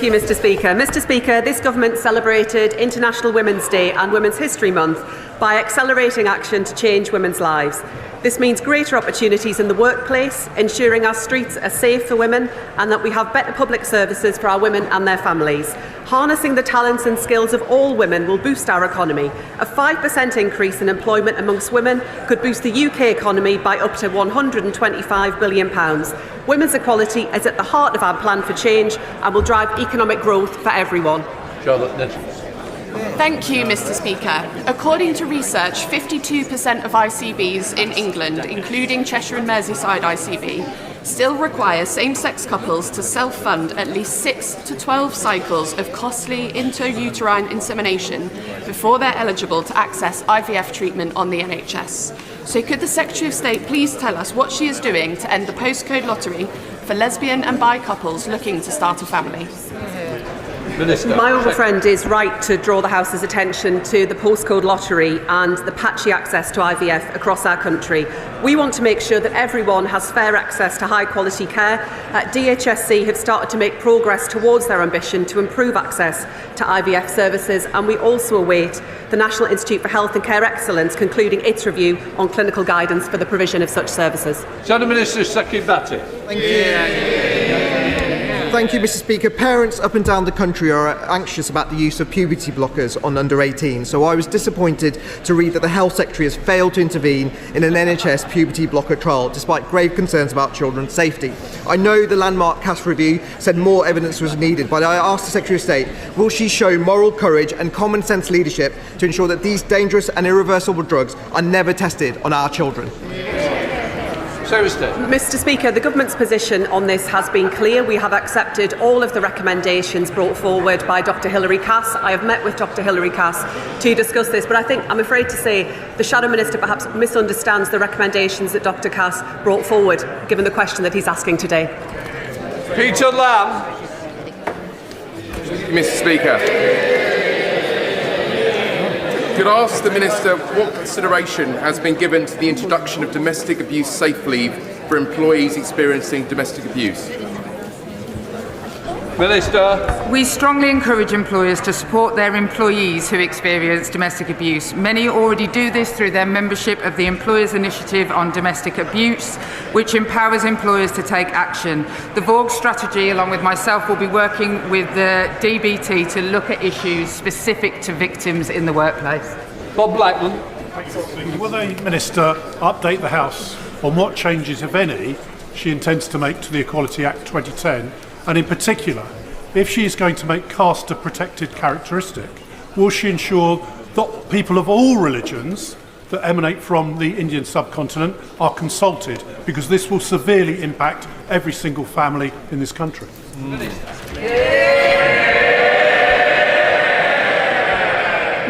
Thank you, Mr Speaker. Mr Speaker, this government celebrated International Women's Day and Women's History Month by accelerating action to change women's lives. This means greater opportunities in the workplace, ensuring our streets are safe for women and that we have better public services for our women and their families. Harnessing the talents and skills of all women will boost our economy. A 5% increase in employment amongst women could boost the UK economy by up to £125 billion. Women's equality is at the heart of our plan for change and will drive economic growth for everyone. Charlotte Nichols. Thank you, Mr Speaker. According to research, 52% of ICBs in England, including Cheshire and Merseyside ICB, still require same-sex couples to self-fund at least 6 to 12 cycles of costly intrauterine insemination before they're eligible to access IVF treatment on the NHS. So could the Secretary of State please tell us what she is doing to end the postcode lottery for lesbian and bi couples looking to start a family? Minister. My honourable friend is right to draw the House's attention to the postcode lottery and the patchy access to IVF across our country. We want to make sure that everyone has fair access to high quality care. DHSC have started to make progress towards their ambition to improve access to IVF services, and we also await the National Institute for Health and Care Excellence concluding its review on clinical guidance for the provision of such services. Shadow Minister Kemi Badenoch. Thank you. Thank you, Mr Speaker. Parents up and down the country are anxious about the use of puberty blockers on under 18, so I was disappointed to read that the Health Secretary has failed to intervene in an NHS puberty blocker trial despite grave concerns about children's safety. I know the landmark CAS review said more evidence was needed, but I asked the Secretary of State, will she show moral courage and common sense leadership to ensure that these dangerous and irreversible drugs are never tested on our children? Mr Speaker, the government's position on this has been clear. We have accepted all of the recommendations brought forward by Dr Hilary Cass. I have met with Dr Hilary Cass to discuss this, but I think I'm afraid to say the Shadow Minister perhaps misunderstands the recommendations that Dr Cass brought forward, given the question that he's asking today. Peter Lamb. Mr Speaker, could I ask the Minister what consideration has been given to the introduction of domestic abuse safe leave for employees experiencing domestic abuse? Minister. We strongly encourage employers to support their employees who experience domestic abuse. Many already do this through their membership of the Employers' Initiative on Domestic Abuse, which empowers employers to take action. The VOG strategy, along with myself, will be working with the DBT to look at issues specific to victims in the workplace. Bob Blackman. Will the Minister update the House on what changes, if any, she intends to make to the Equality Act 2010, and in particular, if she is going to make caste a protected characteristic, will she ensure that people of all religions that emanate from the Indian subcontinent are consulted, because this will severely impact every single family in this country?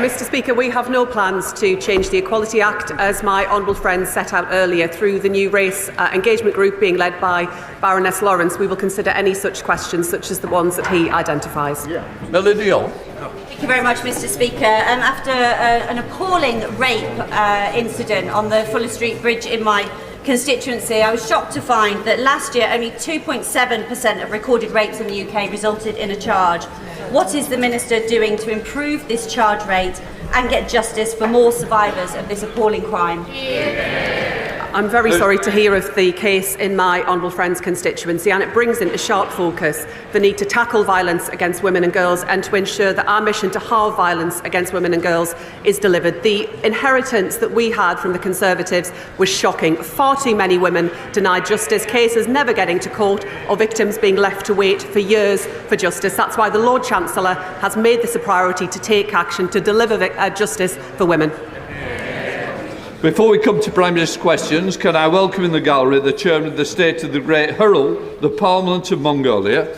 Mr Speaker, we have no plans to change the Equality Act, as my honourable friend set out earlier through the new race engagement group being led by Baroness Lawrence. We will consider any such questions, such as the ones that he identifies. Melody On. Thank you very much, Mr Speaker. After an appalling rape incident on the Fuller Street Bridge in my constituency, I was shocked to find that last year only 2.7% of recorded rapes in the UK resulted in a charge. What is the Minister doing to improve this charge rate and get justice for more survivors of this appalling crime? I'm very sorry to hear of the case in my honourable friend's constituency, and it brings into sharp focus the need to tackle violence against women and girls and to ensure that our mission to halve violence against women and girls is delivered. The inheritance that we had from the Conservatives was shocking. Far too many women denied justice, cases never getting to court, or victims being left to wait for years for justice. That's why the Lord Chancellor has made this a priority to take action to deliver justice for women. Before we come to Prime Minister's questions, can I welcome in the gallery the Chairman of the State of the Great Hurl, the Parliament of Mongolia.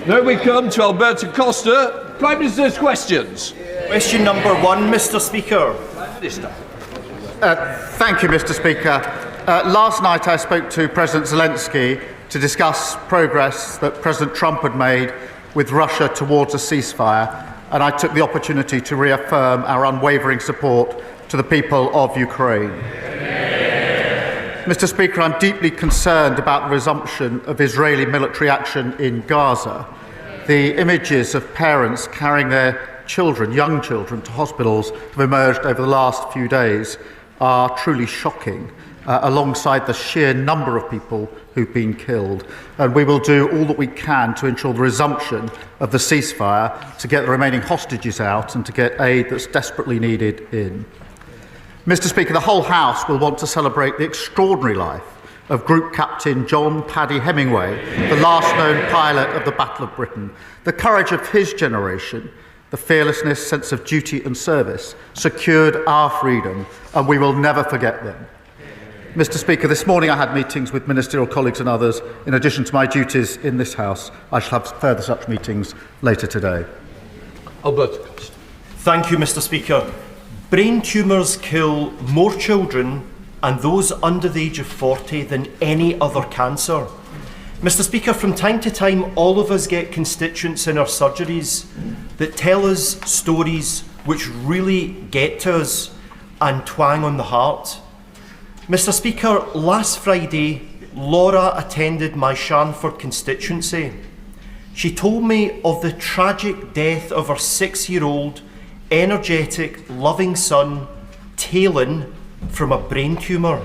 Now we come to Alberto Costa, Prime Minister's questions. Question number 1, Mr Speaker. Minister. Thank you, Mr Speaker. Last night I spoke to President Zelensky to discuss progress that President Trump had made with Russia towards a ceasefire, and I took the opportunity to reaffirm our unwavering support to the people of Ukraine. Mr Speaker, I'm deeply concerned about the resumption of Israeli military action in Gaza. the images of parents carrying their children, young children, to hospitals have emerged over the last few days are truly shocking, alongside the sheer number of people who've been killed. And we will do all that we can to ensure the resumption of the ceasefire, to get the remaining hostages out and to get aid that's desperately needed in. Mr. Speaker, the whole House will want to celebrate the extraordinary life of Group Captain John Paddy Hemingway, the last known pilot of the Battle of Britain. The courage of his generation, the fearlessness, sense of duty and service secured our freedom, and we will never forget them. Mr. Speaker, this morning I had meetings with ministerial colleagues and others. In addition to my duties in this House, I shall have further such meetings later today. Alberto Costa. Thank you, Mr. Speaker. Brain tumours kill more children and those under the age of 40 than any other cancer. Mr. Speaker, from time to time, all of us get constituents in our surgeries that tell us stories which really get to us and twang on the heart. Mr. Speaker, last Friday, Laura attended my Sharnford constituency. She told me of the tragic death of her 6-year-old, energetic, loving son, Talon, from a brain tumour.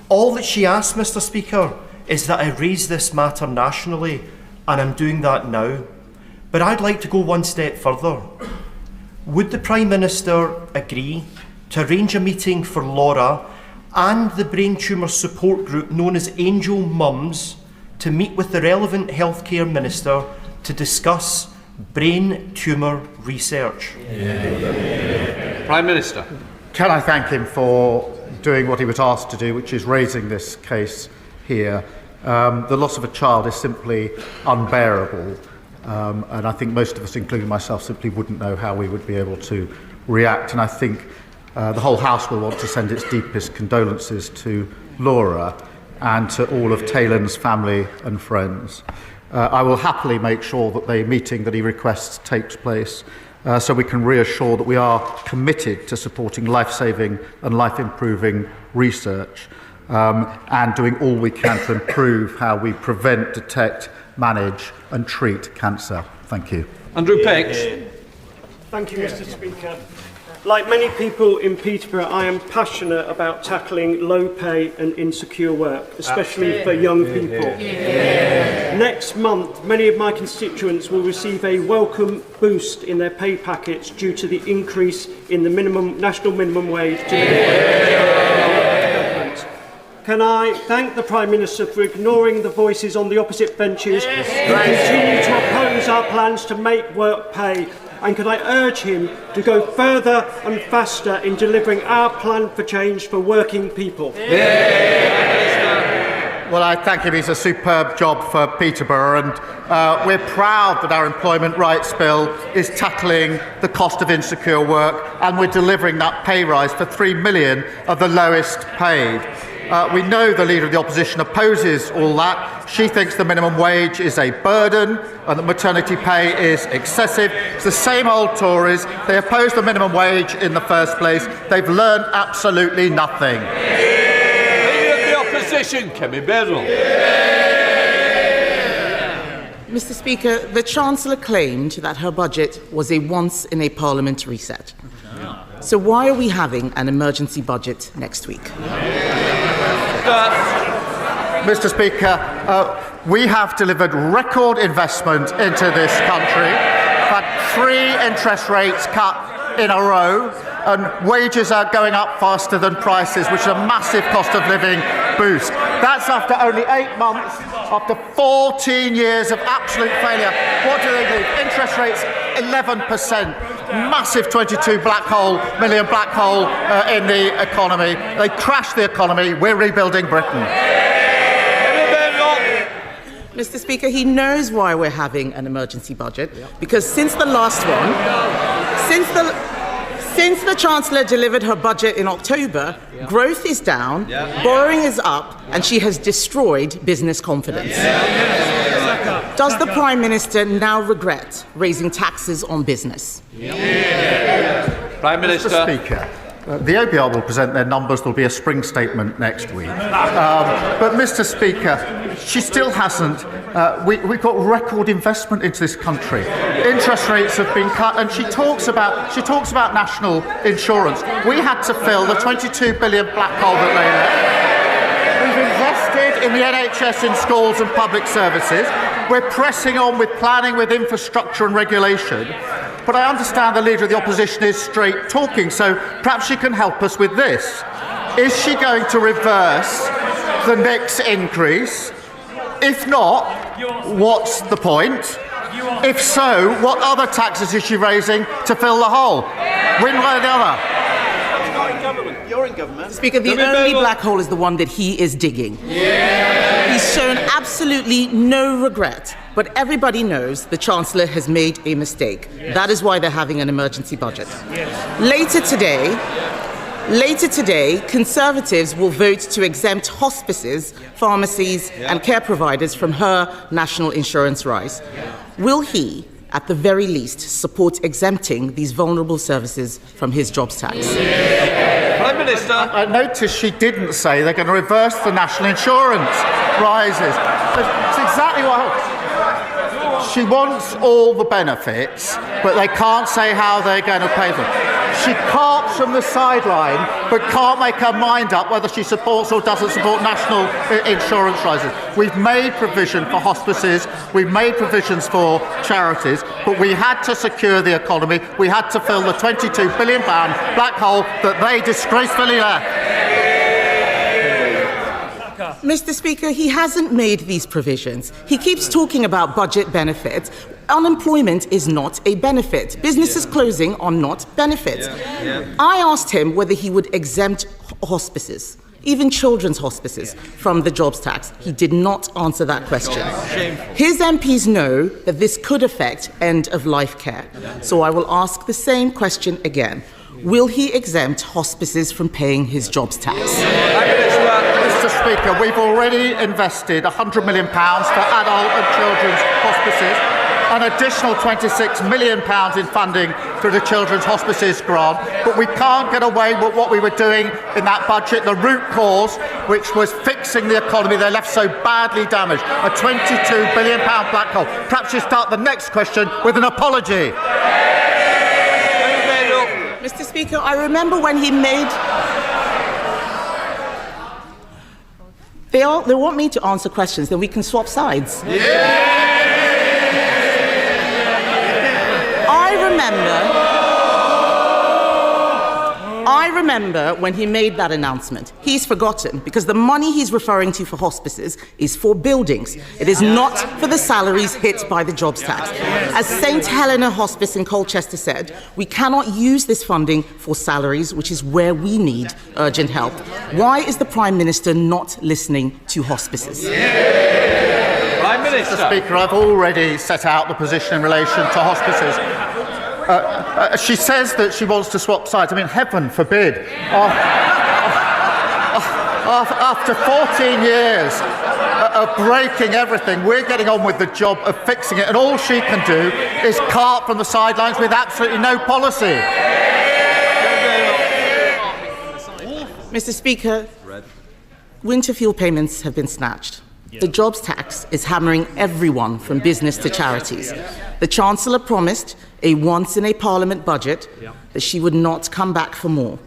All that she asked, Mr. Speaker, is that I raise this matter nationally, and I'm doing that now. But I'd like to go one step further. Would the Prime Minister agree to arrange a meeting for Laura and the brain tumour support group known as Angel Mums to meet with the relevant healthcare minister to discuss brain tumour research? Prime Minister. Can I thank him for doing what he was asked to do, which is raising this case here. The loss of a child is simply unbearable, and I think most of us, including myself, simply wouldn't know how we would be able to react. And I think the whole House will want to send its deepest condolences to Laura and to all of Talon's family and friends. I will happily make sure that the meeting that he requests takes place, so we can reassure that we are committed to supporting life-saving and life-improving research, and doing all we can to improve how we prevent, detect, manage and treat cancer. Thank you. Andrew Pex. Thank you, Mr. Speaker. Like many people in Peterborough, I am passionate about tackling low pay and insecure work, especially for young people. Next month, many of my constituents will receive a welcome boost in their pay packets due to the increase in the national minimum wage to government. Can I thank the Prime Minister for ignoring the voices on the opposite benches who continue to oppose our plans to make work pay? And can I urge him to go further and faster in delivering our plan for change for working people? Well, I thank him. He's a superb job for Peterborough, and we're proud that our employment rights bill is tackling the cost of insecure work, and we're delivering that pay rise for 3 million of the lowest paid. We know the Leader of the Opposition opposes all that. She thinks the minimum wage is a burden and that maternity pay is excessive. It's the same old Tories. They opposed the minimum wage in the first place. They've learned absolutely nothing. Leader of the Opposition, Kemi Badenoch. Mr. Speaker, the Chancellor claimed that her budget was a once-in-a-Parliament reset. So why are we having an emergency budget next week? Mr. Speaker, we have delivered record investment into this country. We've had 3 interest rates cut in a row, and wages are going up faster than prices, which is a massive cost of living boost. That's after only 8 months, after 14 years of absolute failure. What do they do? Interest rates 11%. Massive 22 million black hole in the economy. They crashed the economy. We're rebuilding Britain. Mr. Speaker, he knows why we're having an emergency budget, because since the last one, since the Chancellor delivered her budget in October, growth is down, borrowing is up, and she has destroyed business confidence. Does the Prime Minister now regret raising taxes on business? Prime Minister. Mr. Speaker, The OBR will present their numbers. There'll be a spring statement next week. But, Mr. Speaker, she still hasn't. We've got record investment into this country. Interest rates have been cut, and she talks about national insurance. We had to fill the 22 billion black hole that lay there. We've invested in the NHS, in schools and public services. We're pressing on with planning, with infrastructure and regulation. But I understand the Leader of the Opposition is straight talking, so perhaps she can help us with this. Is she going to reverse the next increase? If not, what's the point? If so, what other taxes is she raising to fill the hole? One way or the other. You're in government. Speaker, the only black hole is the one that he is digging. Yeah. He's shown absolutely no regret, but everybody knows the Chancellor has made a mistake. Yes. That is why they're having an emergency budget. Yes. Later today, Conservatives will vote to exempt hospices, pharmacies and care providers from her national insurance rise. Will he, at the very least, support exempting these vulnerable services from his jobs tax? Prime Minister. I noticed she didn't say they're going to reverse the national insurance rises. It's exactly what she wants all the benefits, but they can't say how they're going to pay them. She carps from the sideline, but can't make her mind up whether she supports or doesn't support national insurance rises. We've made provision for hospices, we've made provisions for charities, but we had to secure the economy. We had to fill the £22 billion black hole that they disgracefully left. Mr. Speaker, he hasn't made these provisions. He keeps talking about budget benefits. Unemployment is not a benefit. Businesses closing are not benefits. I asked him whether he would exempt hospices, even children's hospices, from the jobs tax. He did not answer that question. His MPs know that this could affect end-of-life care. So I will ask the same question again. Will he exempt hospices from paying his jobs tax? Mr. Speaker, we've already invested £100 million for adult and children's hospices, an additional £26 million in funding through the Children's Hospices grant, but we can't get away with what we were doing in that budget, the root cause, which was fixing the economy they left so badly damaged, a £22 billion black hole. Perhaps you start the next question with an apology. Mr. Speaker, I remember when he made... They want me to answer questions, then we can swap sides. I remember when he made that announcement. He's forgotten because the money he's referring to for hospices is for buildings. It is not for the salaries hit by the jobs tax. As St Helena Hospice in Colchester said, we cannot use this funding for salaries, which is where we need urgent help. Why is the Prime Minister not listening to hospices? Prime Minister. Mr. Speaker, I've already set out the position in relation to hospices. She says that she wants to swap sides. I mean, heaven forbid. After 14 years of breaking everything, we're getting on with the job of fixing it, and all she can do is carp from the sidelines with absolutely no policy. Mr. Speaker, winter fuel payments have been snatched. The jobs tax is hammering everyone from business to charities. The Chancellor promised a once-in-a-Parliament budget that she would not come back for more.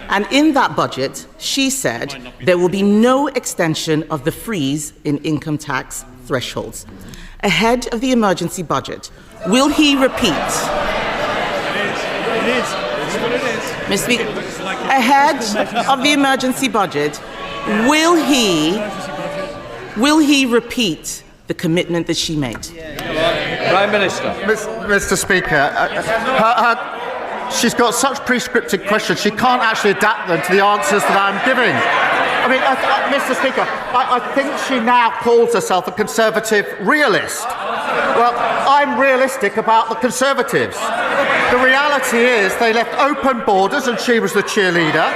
And in that budget, she said there will be no extension of the freeze in income tax thresholds. Ahead of the emergency budget, will he repeat? Mr. Speaker, ahead of the emergency budget, will he repeat the commitment that she made? Prime Minister. Mr. Speaker, she's got such prescriptive questions, she can't actually adapt them to the answers that I'm giving. I mean, Mr. Speaker, I think she now calls herself a Conservative realist. Well, I'm realistic about the Conservatives. The reality is they left open borders and she was the cheerleader.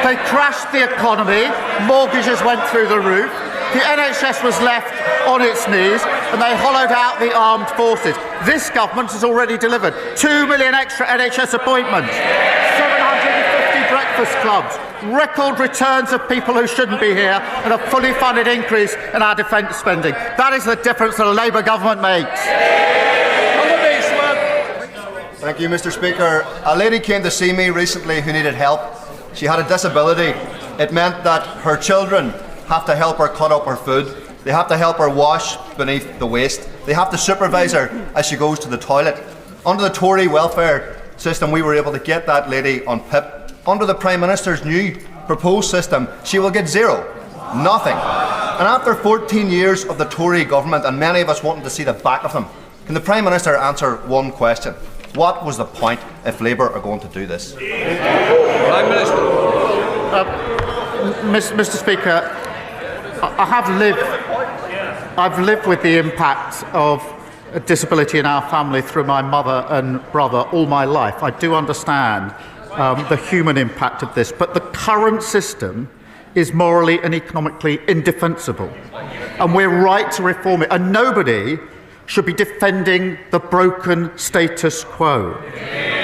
They crashed the economy, mortgages went through the roof. The NHS was left on its knees and they hollowed out the armed forces. This government has already delivered 2 million extra NHS appointments, 750 direct breakfast clubs, record returns of people who shouldn't be here, and a fully funded increase in our defence spending. That is the difference that a Labour government makes. Thank you, Mr. Speaker. A lady came to see me recently who needed help. She had a disability. It meant that her children have to help her cut up her food. They have to help her wash beneath the waist. They have to supervise her as she goes to the toilet. Under the Tory welfare system, we were able to get that lady on PIP. Under the Prime Minister's new proposed system, she will get zero. Nothing. And after 14 years of the Tory government, and many of us wanting to see the back of them, can the Prime Minister answer one question? What was the point if Labour are going to do this? Prime Minister. Mr. Speaker, I've lived with the impact of a disability in our family through my mother and brother all my life. I do understand the human impact of this, but the current system is morally and economically indefensible, and we're right to reform it, and nobody should be defending the broken status quo.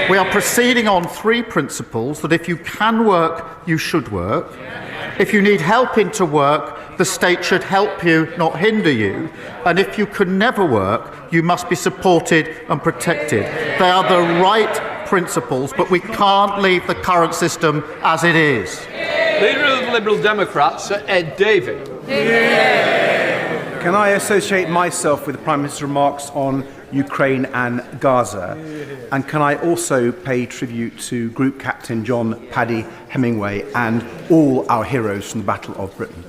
We are proceeding on three principles: that if you can work, you should work. If you need help into work, the state should help you, not hinder you. And if you can never work, you must be supported and protected. They are the right principles, but we can't leave the current system as it is. Leader of the Liberal Democrats, Sir Ed Davey. Can I associate myself with the Prime Minister's remarks on Ukraine and Gaza? And can I also pay tribute to Group Captain John Paddy Hemingway and all our heroes from the Battle of Britain?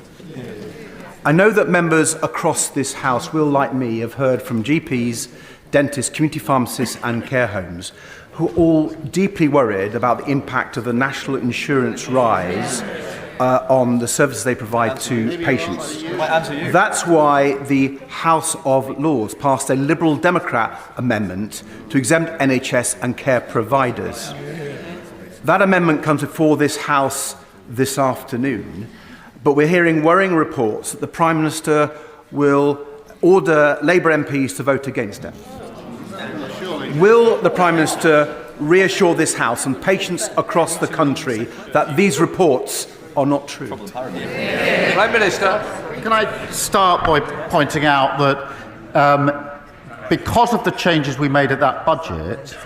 I know that members across this House will, like me, have heard from GPs, dentists, community pharmacists and care homes who are all deeply worried about the impact of the national insurance rise on the services they provide to patients. That's why the House of Lords passed a Liberal Democrat amendment to exempt NHS and care providers. That amendment comes before this House this afternoon, but we're hearing worrying reports that the Prime Minister will order Labour MPs to vote against it. Will the Prime Minister reassure this House and patients across the country that these reports are not true? Prime Minister. Can I start by pointing out that because of the changes we made at that budget,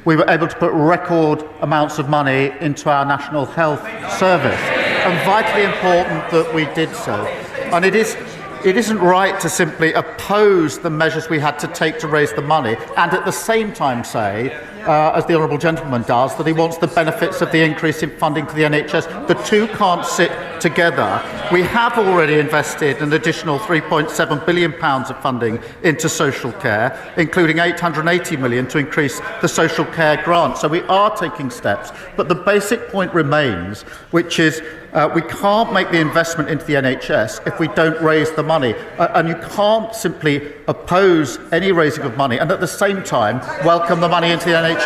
we were able to put record amounts of money into our National Health Service, and vitally important that we did so. And it isn't right to simply oppose the measures we had to take to raise the money and at the same time say, as the Honourable Gentleman does, that he wants the benefits of the increase in funding to the NHS. The two can't sit together. We have already invested an additional £3.7 billion of funding into social care, including £880 million to increase the social care grant. So we are taking steps. But the basic point remains, which is we can't make the investment into the NHS if we don't raise the money. And you can't simply oppose any raising of money and at the same time welcome the money into the NHS.